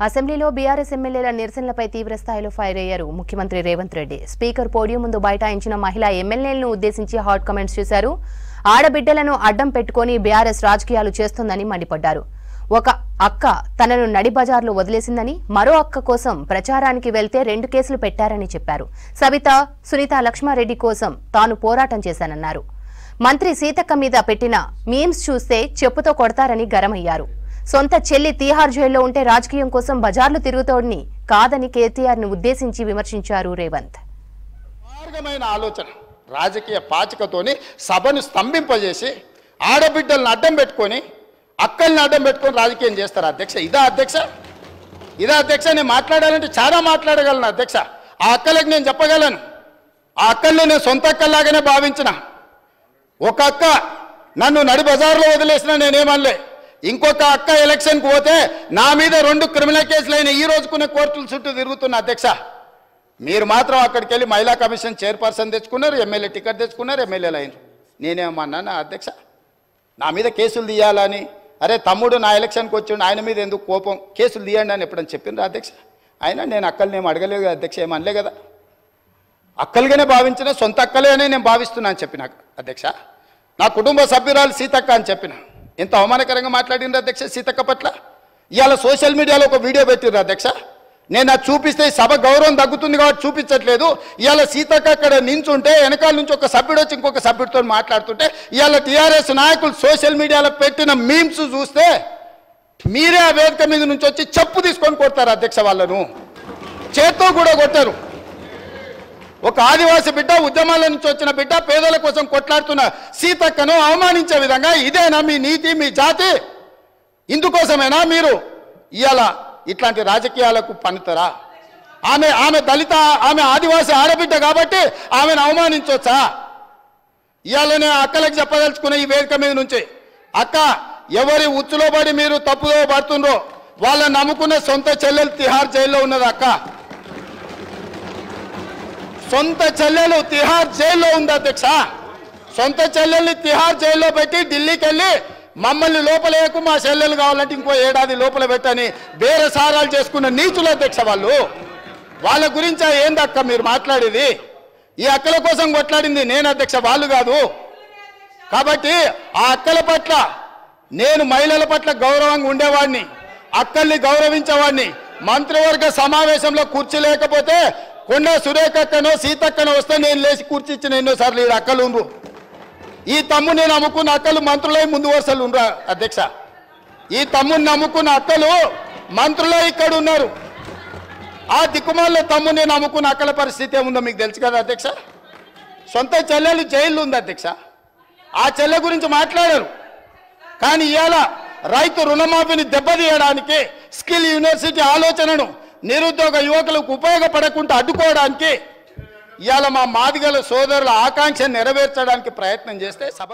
అసెంబ్లీలో బీఆర్ఎస్ ఎమ్మెల్యేల నిరసనలపై తీవ్ర స్థాయిలో ఫైర్ అయ్యారు ముఖ్యమంత్రి రేవంత్ రెడ్డి. స్పీకర్ పోడియం ముందు బైఠాయించిన మహిళా ఎమ్మెల్యేలను ఉద్దేశించి హాట్ కామెంట్స్ చేశారు. ఆడబిడ్డలను అడ్డం పెట్టుకొని బీఆర్ఎస్ రాజకీయాలు చేస్తోందని మండిపడ్డారు. ఒక అక్క తనను నడి బజార్లో వదిలేసిందని, మరో అక్క కోసం ప్రచారానికి వెళ్తే 2 కేసులు పెట్టారని చెప్పారు. సబిత, సునీత లక్ష్మారెడ్డి కోసం తాను పోరాటం చేశానన్నారు. మంత్రి సీతక్క మీద పెట్టిన మీమ్స్ చూస్తే చెప్పుతో కొడతారని గరమయ్యారు. సొంత చెల్లి తీహార్ జైల్లో ఉంటే రాజకీయం కోసం బజార్లు తిరుగుతోడిని కాదని కేటీఆర్ ను ఉద్దేశించి విమర్శించారు రేవంత్. మార్గమైన ఆలోచన రాజకీయ పాచికతోని సభను స్తంభింపజేసి ఆడబిడ్డలను అడ్డం పెట్టుకొని అక్కల్ని అడ్డం పెట్టుకొని రాజకీయం చేస్తారు అధ్యక్ష. ఇదా అధ్యక్ష నేను మాట్లాడాలంటే చాలా మాట్లాడగలను అధ్యక్ష. ఆ అక్కలకు నేను చెప్పగలను, ఆ అక్కల్ని నేను సొంత అక్కల్లాగానే భావించిన. ఒక అక్క నన్ను నడి బజార్లో వదిలేసిన నేనేమనలే. ఇంకొక అక్క ఎలక్షన్కి పోతే నా మీద 2 క్రిమినల్ కేసులైన ఈ రోజుకున్న కోర్టుల చుట్టూ తిరుగుతున్న అధ్యక్ష. మీరు మాత్రం అక్కడికి వెళ్ళి మహిళా కమిషన్ చైర్పర్సన్ తెచ్చుకున్నారు, ఎమ్మెల్యే టికెట్ తెచ్చుకున్నారు, ఎమ్మెల్యేలు అయినారు. నేనేమన్నా అధ్యక్ష నా మీద కేసులు తీయాలని? అరే తమ్ముడు నా ఎలక్షన్కి వచ్చిండు, ఆయన మీద ఎందుకు కోపం, కేసులు తీయండి అని ఎప్పుడని చెప్పిండ్రు అధ్యక్ష? అయినా నేను అక్కల్ని ఏం అడగలేదు కదా అధ్యక్ష, ఏమనలే కదా. అక్కలుగానే భావించిన, సొంత అక్కలేనే నేను భావిస్తున్నా అని చెప్పిన అధ్యక్ష. నా కుటుంబ సభ్యురాలు సీతక్క అని చెప్పిన. ఎంత అవమానకరంగా మాట్లాడిండ్రు అధ్యక్ష సీతక్క పట్ల. ఇవాళ సోషల్ మీడియాలో ఒక వీడియో పెట్టిర్రు అధ్యక్ష. నేను అది చూపిస్తే సభ గౌరవం తగ్గుతుంది కాబట్టి చూపించట్లేదు. ఇవాళ సీతక్క అక్కడ నించుంటే వెనకాల నుంచి ఒక సభ్యుడు వచ్చి ఇంకొక సభ్యుడితో మాట్లాడుతుంటే ఇవాళ టీఆర్ఎస్ నాయకులు సోషల్ మీడియాలో పెట్టిన మీమ్స్ చూస్తే మీరే ఆ వేదిక మీద నుంచి వచ్చి చెప్పు తీసుకొని కొడతారు అధ్యక్ష. వాళ్ళను చేత్తో కూడా కొట్టారు. ఒక ఆదివాసి బిడ్డ, ఉద్యమాల నుంచి వచ్చిన బిడ్డ, పేదల కోసం కొట్లాడుతున్న సీతక్కను అవమానించే విధంగా ఇదేనా మీ నీతి, మీ జాతి? ఇందుకోసమేనా మీరు ఇవాళ ఇట్లాంటి రాజకీయాలకు పన్నుతారా? ఆమె దళిత, ఆమె ఆదివాసి ఆడబిడ్డ కాబట్టి ఆమెను అవమానించవచ్చా? ఇవాళ నేను అక్కలకు చెప్పదలుచుకున్న ఈ వేదిక మీద నుంచి, అక్క ఎవరి ఉచ్చులో పడి మీరు తప్పుదో పడుతుండ్రో వాళ్ళని నమ్ముకున్న సొంత చెల్లెలు తిహార్ జైల్లో ఉన్నది అక్క. సొంత చెల్లెలు తిహార్ జైల్లో ఉంది అధ్యక్ష. సొంత చెల్లెల్ని తిహార్ జైల్లో పెట్టి ఢిల్లీకి వెళ్ళి మమ్మల్ని లోపలేకు, మా చెల్లెలు కావాలంటే ఇంకో ఏడాది లోపల పెట్టని బేరసారాలు చేసుకున్న నీచులు అధ్యక్ష వాళ్ళు. వాళ్ళ గురించి ఏందక్క మీరు మాట్లాడేది? ఈ అక్కల కోసం కొట్లాడింది నేను అధ్యక్ష, వాళ్ళు కాదు. కాబట్టి ఆ అక్కల పట్ల నేను మహిళల పట్ల గౌరవంగా ఉండేవాడిని, అక్కల్ని గౌరవించేవాడిని. మంత్రివర్గ సమావేశంలో కుర్చీ లేకపోతే కొండ సురేఖక్కనో సీతక్కనో వస్తే నేను లేచి కూర్చిచ్చిన ఎన్నోసార్లు ఈ అక్కలు ఉండ్రు. ఈ తమ్ముని నమ్ముకున్న అక్కలు మంత్రులై ముందు వరుసలు ఉండరా అధ్యక్ష? ఈ తమ్ముని నమ్ముకున్న అక్కలు మంత్రులై ఇక్కడ ఉన్నారు. ఆ దిక్కుమాల తమ్ముని నమ్ముకున్న అక్కల పరిస్థితి ఏముందో మీకు తెలుసు కదా అధ్యక్ష. సొంత చెల్లెలు జైల్లో ఉంది అధ్యక్ష. ఆ చెల్లె గురించి మాట్లాడారు. కానీ ఇవాళ రైతు రుణమాఫీని దెబ్బతీయడానికి, స్కిల్ యూనివర్సిటీ ఆలోచనను నిరుద్యోగ యువకులకు ఉపయోగపడకుండా అడ్డుకోవడానికి ఇవాళ మా మాదిగల సోదరుల ఆకాంక్ష నెరవేర్చడానికి ప్రయత్నం చేస్తే సభ